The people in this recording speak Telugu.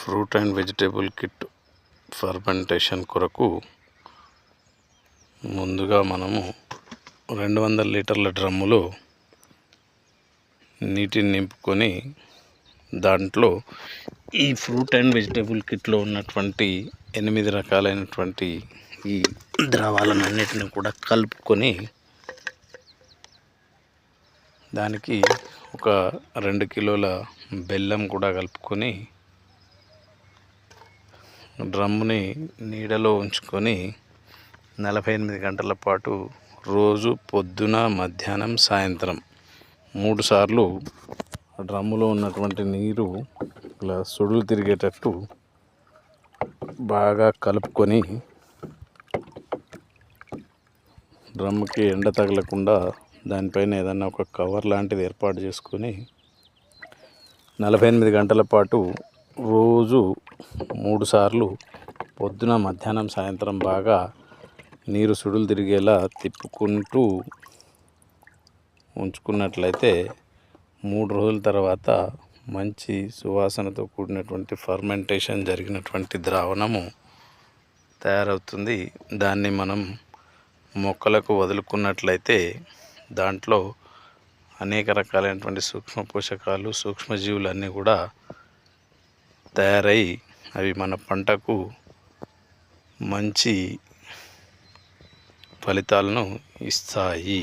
Fruit and vegetable kit fermentation కొరకు ముందుగా మనము 200 లీటర్ల డ్రమ్ములో నీటిని నింపుకొని దాంట్లో ఈ ఫ్రూట్ అండ్ వెజిటేబుల్ కిట్లో ఉన్నటువంటి 8 రకాలైనటువంటి ఈ ద్రవాలన్నిటిని కూడా కలుపుకొని దానికి ఒక 2 కిలోల బెల్లం కూడా కలుపుకొని డ్రమ్ముని నీడలో ఉంచుకొని 48 గంటల పాటు రోజు పొద్దున మధ్యాహ్నం సాయంత్రం 3 సార్లు డ్రమ్ములో ఉన్నటువంటి నీరు ఇలా సుడులు తిరిగేటట్టు బాగా కలుపుకొని డ్రమ్ముకి ఎండ తగలకుండా దానిపైన ఏదన్నా ఒక కవర్ లాంటిది ఏర్పాటు చేసుకొని 48 గంటల పాటు రోజు 3 సార్లు పొద్దున మధ్యాహ్నం సాయంత్రం బాగా నీరు సుడులు తిరిగేలా తిప్పుకుంటూ ఉంచుకున్నట్లయితే 3 రోజుల తర్వాత మంచి సువాసనతో కూడినటువంటి ఫర్మెంటేషన్ జరిగినటువంటి ద్రావణము తయారవుతుంది. దాన్ని మనం మొక్కలకు వదులుకున్నట్లయితే దాంట్లో అనేక రకాలైనటువంటి సూక్ష్మ పోషకాలు సూక్ష్మజీవులు అన్నీ కూడా తయారై అవి మన పంటకు మంచి ఫలితాలను ఇస్తాయి.